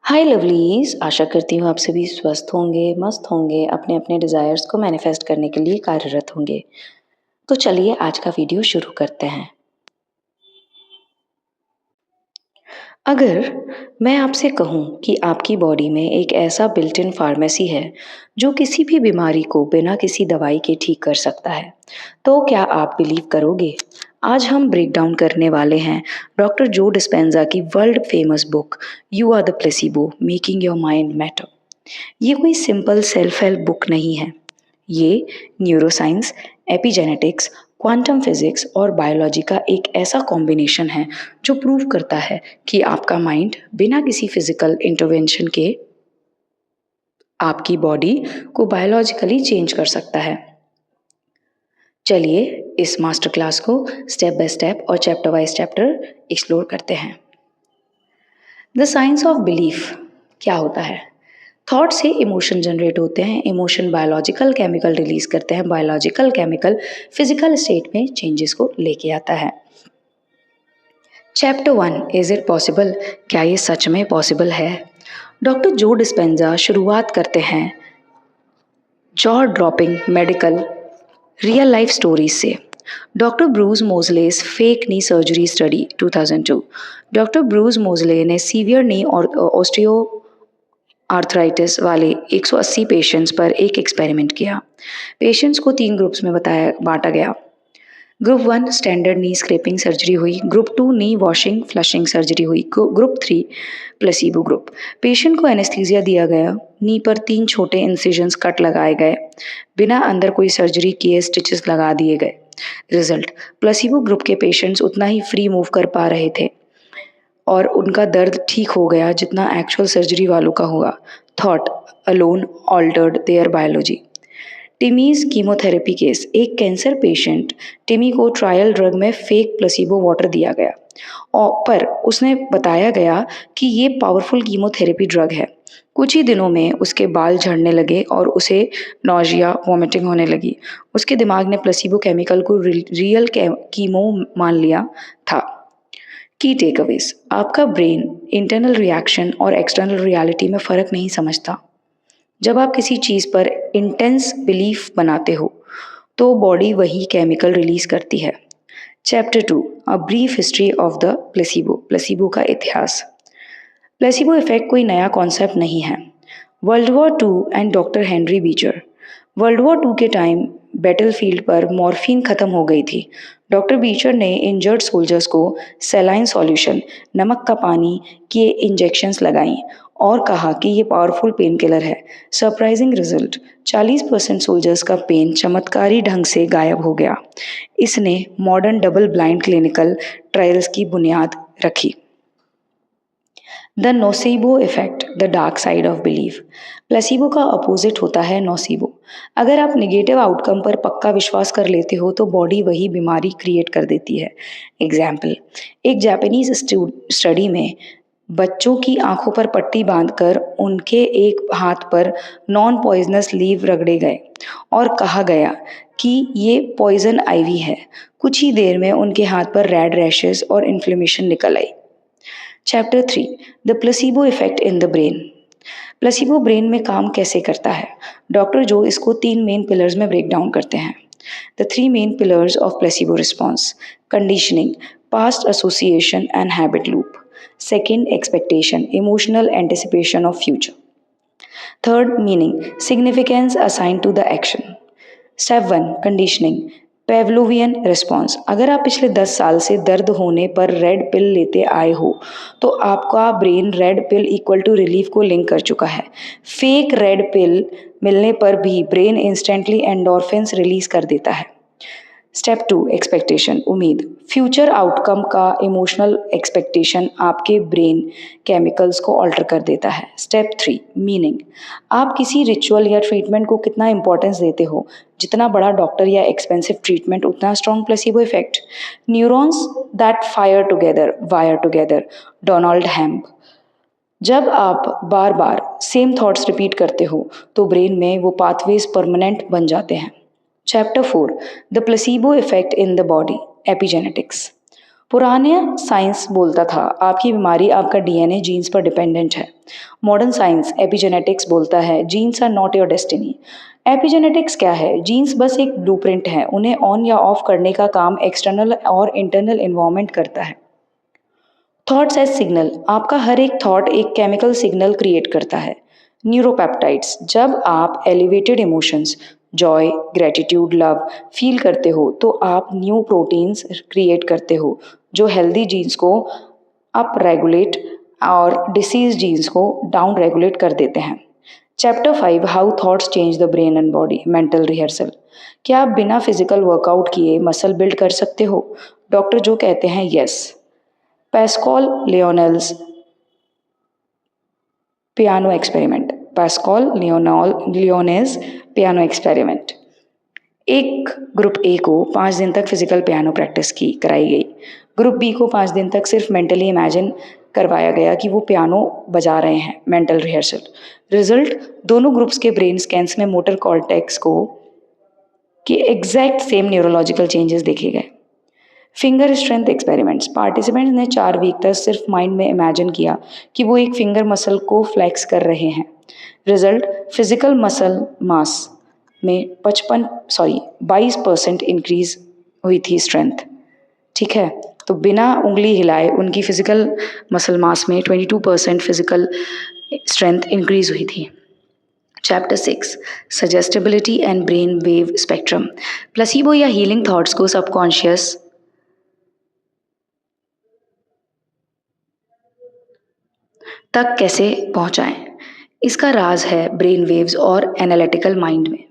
हाय lovelies, आशा करती हूँ आप सभी स्वस्थ होंगे, मस्त होंगे, अपने अपने डिज़ायर्स को मैनिफेस्ट करने के लिए कार्यरत होंगे। तो चलिए आज का वीडियो शुरू करते हैं। अगर मैं आपसे कहूँ कि आपकी बॉडी में एक ऐसा बिल्ट इन फार्मेसी है जो किसी भी बीमारी को बिना किसी दवाई के ठीक कर सकता है, तो क्या आप बिलीव करोगे? आज हम ब्रेक डाउन करने वाले हैं डॉक्टर जो डिस्पेंजा की world famous book you are the placebo making your mind matter. ये कोई सिंपल सेल्फ हेल्प बुक नहीं है। ये न्यूरोसाइंस, एपिजेनेटिक्स, क्वांटम फिजिक्स और बायोलॉजी का एक ऐसा कॉम्बिनेशन है जो प्रूव करता है कि आपका माइंड बिना किसी फिजिकल इंटरवेंशन के आपकी बॉडी को बायोलॉजिकली चेंज कर सकता है। चलिए इस मास्टर क्लास को स्टेप बाय स्टेप और चैप्टर वाइज चैप्टर एक्सप्लोर करते हैं। द साइंस ऑफ बिलीफ क्या होता है? थॉट से इमोशन जनरेट होते हैं, इमोशन बायोलॉजिकल केमिकल रिलीज करते हैं, बायोलॉजिकल केमिकल फिजिकल स्टेट में चेंजेस को लेके आता है। Chapter 1, is it possible? क्या ये सच में पॉसिबल है? डॉक्टर जो डिस्पेंजा शुरुआत करते हैं jaw dropping medical real life stories से। Doctor Bruce Moseley's fake knee surgery study 2002। Doctor Bruce Moseley ने सीवियर नी और ऑस्टियो आर्थराइटिस वाले 180 पेशेंट्स पर एक एक्सपेरिमेंट किया। पेशेंट्स को 3 ग्रुप्स में बांटा गया। ग्रुप 1 स्टैंडर्ड नी स्क्रैपिंग सर्जरी हुई, ग्रुप 2 नी वॉशिंग फ्लशिंग सर्जरी हुई, ग्रुप 3 प्लेसिबो ग्रुप। पेशेंट को एनेस्थीसिया दिया गया, नी पर 3 छोटे इंसिजन्स कट लगाए गए, बिना अंदर कोई सर्जरी किए स्टिचेस लगा दिए गए। रिजल्ट, प्लेसिबो ग्रुप के पेशेंट्स उतना ही फ्री मूव कर पा रहे थे और उनका दर्द ठीक हो गया जितना एक्चुअल सर्जरी वालों का हुआ। Thought alone altered their biology. Timmy's chemotherapy case, एक कैंसर पेशेंट टिमी को ट्रायल ड्रग में फेक प्लेसिबो वाटर दिया गया और पर उसने बताया गया कि ये पावरफुल कीमोथेरेपी ड्रग है। कुछ ही दिनों में उसके बाल झड़ने लगे और उसे नौजिया वॉमिटिंग होने लगी। उसके दिमाग ने प्लेसिबो केमिकल को रियल कीमो मान लिया था। की टेकअवेज, आपका ब्रेन इंटरनल रिएक्शन और एक्सटर्नल रियलिटी में फ़र्क नहीं समझता। जब आप किसी चीज़ पर इंटेंस बिलीफ बनाते हो तो बॉडी वही केमिकल रिलीज करती है। Chapter 2, a brief history of the placebo. Placebo का इतिहास। प्लेसिबो इफेक्ट कोई नया कॉन्सेप्ट नहीं है। World war 2 and doctor Henry Beecher. World war 2 के टाइम बैटलफील्ड पर मॉर्फिन खत्म हो गई थी। डॉक्टर बीचर ने इंजर्ड सोल्जर्स को सेलाइन सॉल्यूशन, नमक का पानी के इंजेक्शंस लगाई और कहा कि ये पावरफुल पेन किलर है। सरप्राइजिंग रिजल्ट, 40% सोल्जर्स का पेन चमत्कारी ढंग से गायब हो गया। इसने modern double blind clinical trials की बुनियाद रखी। The nocebo effect, the dark side of belief. Placebo का अपोजिट होता है नोसेबो। अगर आप नेगेटिव आउटकम पर पक्का विश्वास कर लेते हो तो बॉडी वही बीमारी क्रिएट कर देती है। एग्जाम्पल, एक जापानीज स्टडी में बच्चों की आंखों पर पट्टी बांधकर उनके एक हाथ पर नॉन पॉइजनस लीव रगड़े गए और कहा गया कि ये पॉइजन आईवी है। कुछ ही देर में उनके हाथ पर रेड रैशेस और इन्फ्लेमेशन निकल आई। Chapter 3, the placebo effect in the brain. Placebo brain में काम कैसे करता है? डॉक्टर जो इसको 3 मेन पिलर्स में ब्रेक डाउन करते हैं। The 3 main pillars of placebo response: conditioning, past association and habit loop. Second, expectation, emotional anticipation of future. Third, meaning, significance assign to the action. Step 1, conditioning, Pavlovian response. अगर आप पिछले 10 साल से दर्द होने पर रेड पिल लेते आए हो तो आपका brain red pill equal to relief को लिंक कर चुका है। फेक रेड पिल मिलने पर भी ब्रेन इंस्टेंटली एंडोर्फिन्स रिलीज कर देता है। स्टेप 2, एक्सपेक्टेशन, उम्मीद, फ्यूचर आउटकम का इमोशनल एक्सपेक्टेशन आपके ब्रेन केमिकल्स को ऑल्टर कर देता है। स्टेप 3, मीनिंग, आप किसी रिचुअल या ट्रीटमेंट को कितना इंपॉर्टेंस देते हो। जितना बड़ा डॉक्टर या एक्सपेंसिव ट्रीटमेंट उतना strong placebo effect. Neurons that fire together wire together, Donald hemp. जब आप बार बार सेम थॉट्स रिपीट करते हो तो ब्रेन में वो पाथवेज परमानेंट बन जाते हैं। Chapter 4, the placebo effect in the body, epigenetics. पुराने साइंस बोलता था आपकी बीमारी आपका डीएनए जीन्स पर डिपेंडेंट है। मॉडर्न साइंस एपिजेनेटिक्स बोलता है genes are not your destiny. Epigenetics क्या है? जीन्स बस एक ब्लूप्रिंट है, उन्हें ऑन या ऑफ करने का काम एक्सटर्नल और इंटरनल इन्वायरमेंट करता है। थॉट्स एज सिग्नल, आपका हर एक थॉट एक केमिकल सिग्नल क्रिएट करता है। न्यूरोपेप्टाइड्स, जब आप elevated emotions Joy, gratitude, love feel करते हो तो आप न्यू प्रोटीन्स क्रिएट करते हो जो हेल्दी जीन्स को अप रेगुलेट और डिसीज जीन्स को डाउन रेगुलेट कर देते हैं। Chapter 5, how thoughts change the brain and body, mental rehearsal. क्या आप बिना फिजिकल वर्कआउट किए मसल बिल्ड कर सकते हो? डॉक्टर जो कहते हैं yes. Pascual Leone's piano experiment, Leone's piano experiment. एक ग्रुप ए को 5 दिन तक फिजिकल पियानो प्रैक्टिस की कराई गई। ग्रुप बी को 5 दिन तक सिर्फ मेंटली इमेजिन करवाया गया कि वो पियानो बजा रहे हैं, मेंटल रिहर्सल। रिजल्ट, दोनों ग्रुप्स के ब्रेन स्कैन्स में मोटर कॉर्टेक्स को के एग्जैक्ट सेम न्यूरोलॉजिकल चेंजेस देखे गए। फिंगर स्ट्रेंथ एक्सपेरिमेंट्स, पार्टिसिपेंट्स ने 4 वीक तक सिर्फ माइंड में इमेजिन किया कि वो एक फिंगर मसल को फ्लेक्स कर रहे हैं। रिजल्ट, फिजिकल मसल मास में 22% इंक्रीज हुई थी स्ट्रेंथ। ठीक है, तो बिना उंगली हिलाए उनकी फिजिकल मसल मास में 22% फिजिकल स्ट्रेंथ इंक्रीज हुई थी। Chapter 6, suggestibility and brain wave spectrum. Placebo या हीलिंग थॉट्स को सबकॉन्शियस तक कैसे पहुंचाएं? इसका राज है ब्रेन वेव्स और एनालिटिकल माइंड में।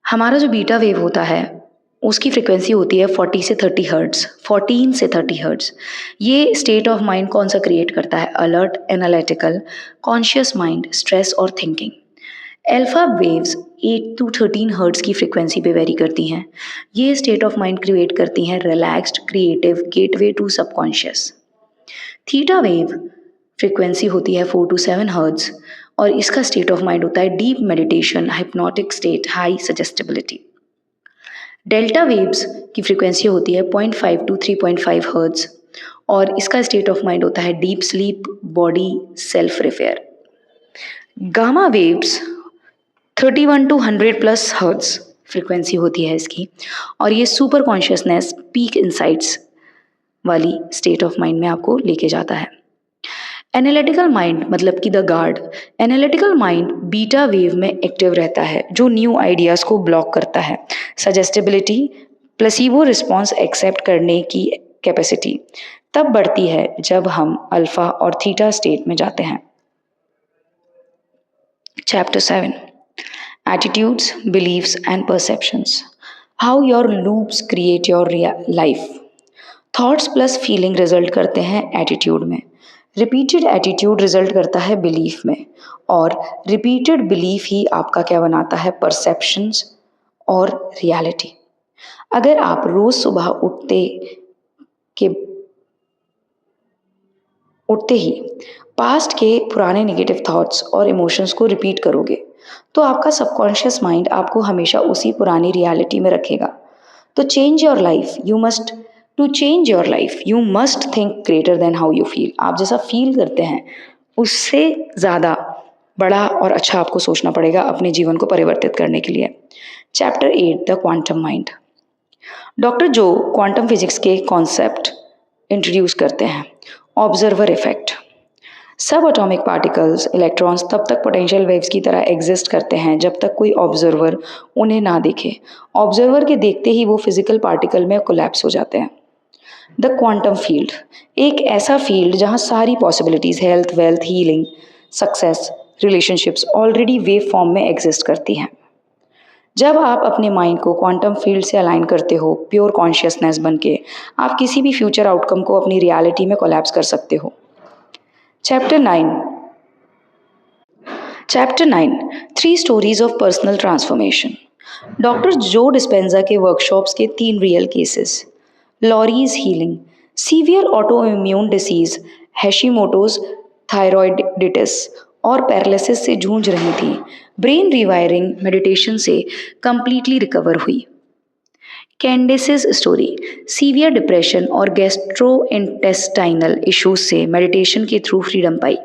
हमारा जो बीटा वेव होता है उसकी फ्रीक्वेंसी होती है 40 से 30 हर्ट्ज, 14 से 30 हर्ट्ज। ये स्टेट ऑफ माइंड कौन सा क्रिएट करता है? Alert, analytical, conscious mind, stress और thinking. Alpha waves 8 to 13 hertz की फ्रीक्वेंसी पे वेरी करती हैं। ये स्टेट ऑफ माइंड क्रिएट करती हैं relaxed, creative, gateway to subconscious. Theta wave frequency होती है 4 to 7 हर्ट्ज और इसका स्टेट ऑफ माइंड होता है deep meditation, hypnotic state, high suggestibility. Delta waves की फ्रीक्वेंसी होती है 0.5 to 3.5 हर्ट्ज और इसका स्टेट ऑफ माइंड होता है deep sleep, body self repair. Gamma waves 31 to 100 plus hertz frequency होती है इसकी और ये सुपर कॉन्शियसनेस, पीक इंसाइट्स वाली स्टेट ऑफ माइंड में आपको लेके जाता है। एनालिटिकल माइंड मतलब कि the guard, analytical mind beta wave में एक्टिव रहता है जो न्यू आइडियाज़ को ब्लॉक करता है। सजेस्टेबिलिटी, प्लेसिबो रिस्पॉन्स एक्सेप्ट करने की कैपेसिटी तब बढ़ती है जब हम अल्फा और थीटा स्टेट में जाते हैं। Chapter 7, attitudes, beliefs and perceptions, how your loops create your life. Thoughts plus feeling result करते हैं एटीट्यूड में, रिपीटेड एटीट्यूड रिजल्ट करता है बिलीफ में और रिपीटेड बिलीफ ही आपका क्या बनाता है? परसेप्शंस और रियलिटी। अगर आप रोज सुबह उठते ही पास्ट के पुराने नेगेटिव थॉट्स और इमोशंस को रिपीट करोगे तो आपका सबकॉन्शियस माइंड आपको हमेशा उसी पुरानी रियलिटी में रखेगा। तो change your life, to change your life you must think greater than how you feel. आप जैसा फील करते हैं उससे ज़्यादा बड़ा और अच्छा आपको सोचना पड़ेगा अपने जीवन को परिवर्तित करने के लिए। Chapter 8, the quantum mind. Doctor जो क्वांटम फिजिक्स के कॉन्सेप्ट इंट्रोड्यूस करते हैं। ऑब्जर्वर इफेक्ट, सब एटॉमिक पार्टिकल्स, इलेक्ट्रॉन्स तब तक पोटेंशियल वेव्स की तरह एग्जिस्ट करते हैं जब तक कोई ऑब्जर्वर उन्हें ना देखे। ऑब्जर्वर के देखते ही वो फिजिकल पार्टिकल में कोलैप्स हो जाते हैं। द क्वांटम फील्ड, एक ऐसा फील्ड जहाँ सारी possibilities, health, wealth, healing, success, relationships already wave form में एग्जिस्ट करती हैं। जब आप अपने माइंड को क्वांटम फील्ड से अलाइन करते हो प्योर कॉन्शियसनेस बन के, आप किसी भी फ्यूचर आउटकम को अपनी रियलिटी में कोलैप्स कर सकते हो। Chapter 9, 3 stories of personal transformation. Doctor Joe Dispenza के वर्कशॉप्स के 3 real cases. Laurie's healing, severe auto immune disease, Hashimoto's thyroiditis और पैरालिसिस से जूझ रही थी। ब्रेन रिवायरिंग मेडिटेशन से कंप्लीटली रिकवर हुई। कैंडिसेस स्टोरी, सीवियर डिप्रेशन और गैस्ट्रोइंटेस्टाइनल इश्यूज से मेडिटेशन के थ्रू फ्रीडम पाई।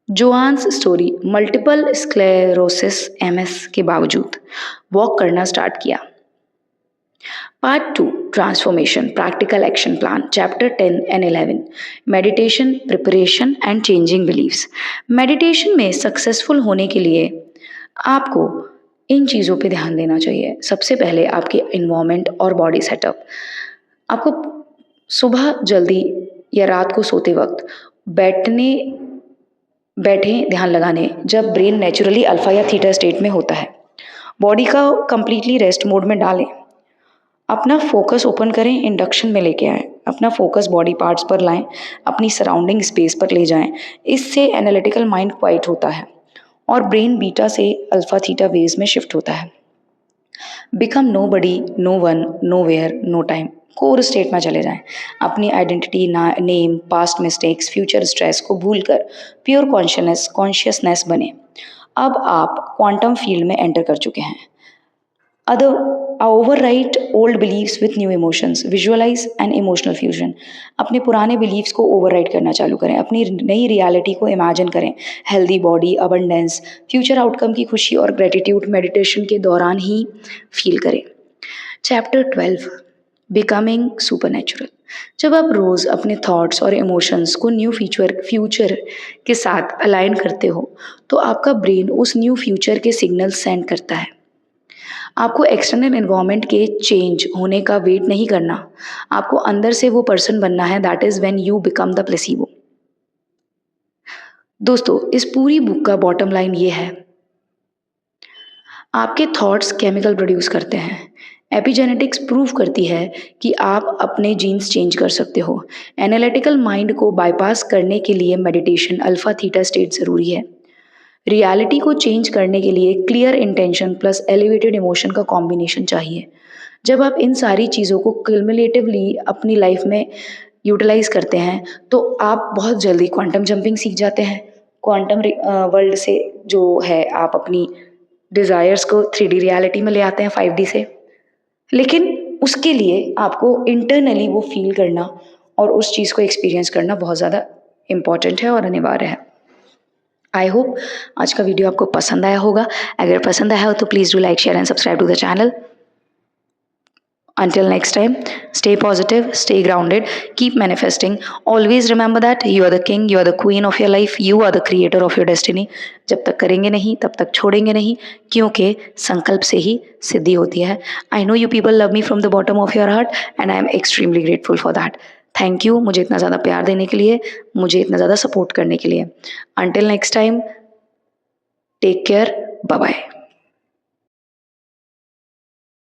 Joanne's story, multiple sclerosis MS के बावजूद वॉक करना स्टार्ट किया। Part 2, transformation practical action plan, chapter 10 and 11, meditation preparation and changing beliefs. Meditation में सक्सेसफुल होने के लिए आपको इन चीज़ों पे ध्यान देना चाहिए। सबसे पहले आपके इन्वायरमेंट और बॉडी सेटअप। आपको सुबह जल्दी या रात को सोते वक्त बैठे ध्यान लगाने जब ब्रेन नेचुरली अल्फा या थीटा स्टेट में होता है। बॉडी का कंप्लीटली रेस्ट मोड में डालें। अपना फोकस ओपन करें, इंडक्शन में लेके आएँ। अपना फोकस बॉडी पार्ट्स पर लाएं, अपनी सराउंडिंग स्पेस पर ले जाएं। इससे एनालिटिकल माइंड क्वाइट होता है और ब्रेन बीटा से अल्फा थीटा वेव्स में शिफ्ट होता है। Become nobody, no one, nowhere, no time, core state में चले जाएं। अपनी identity, name, past mistakes, future stress को भूलकर प्योर कॉन्शियसनेस बने। अब आप क्वांटम फील्ड में एंटर कर चुके हैं। overwrite old beliefs with new emotions, visualize an emotional fusion। अपने पुराने बिलीव्स को ओवरराइट करना चालू करें, अपनी नई रियलिटी को इमेजिन करें। Healthy body, abundance, future outcome की खुशी और ग्रेटिट्यूड मेडिटेशन के दौरान ही फील करें। Chapter 12, becoming supernatural. जब आप रोज़ अपने थॉट्स और इमोशंस को न्यू फ्यूचर के साथ अलाइन करते हो तो आपका ब्रेन उस न्यू फ्यूचर के सिग्नल सेंड करता है। आपको एक्सटर्नल एनवायरनमेंट के चेंज होने का वेट नहीं करना, आपको अंदर से वो पर्सन बनना है। That is when you become the placebo. दोस्तों, इस पूरी बुक का बॉटम लाइन ये है, आपके थॉट्स केमिकल प्रोड्यूस करते हैं। एपिजेनेटिक्स प्रूव करती है कि आप अपने जीन्स चेंज कर सकते हो। एनालिटिकल माइंड को बाईपास करने के लिए मेडिटेशन, अल्फा थीटा स्टेट ज़रूरी है। रियलिटी को चेंज करने के लिए clear intention plus elevated emotion का कॉम्बिनेशन चाहिए। जब आप इन सारी चीज़ों को क्युमुलेटिवली अपनी लाइफ में यूटिलाइज करते हैं तो आप बहुत जल्दी क्वांटम जंपिंग सीख जाते हैं। क्वांटम वर्ल्ड से जो है आप अपनी डिज़ायर्स को 3D रियलिटी में ले आते हैं 5D से। लेकिन उसके लिए आपको इंटरनली वो फील करना और उस चीज़ को एक्सपीरियंस करना बहुत ज़्यादा इम्पॉर्टेंट है और अनिवार्य है। आई होप आज का वीडियो आपको पसंद आया होगा। अगर पसंद आया हो तो please do like, share and subscribe to the channel. Until next time, stay positive, stay grounded, keep manifesting. Always remember that you are the king, you are the queen of your life, you are the creator of your destiny. जब तक करेंगे नहीं तब तक छोड़ेंगे नहीं, क्योंकि संकल्प से ही सिद्धि होती है। I know you people love me from the bottom of your heart and I am extremely grateful for that. Thank you मुझे इतना ज़्यादा प्यार देने के लिए, मुझे इतना ज़्यादा सपोर्ट करने के लिए। Until next time, take care, bye bye.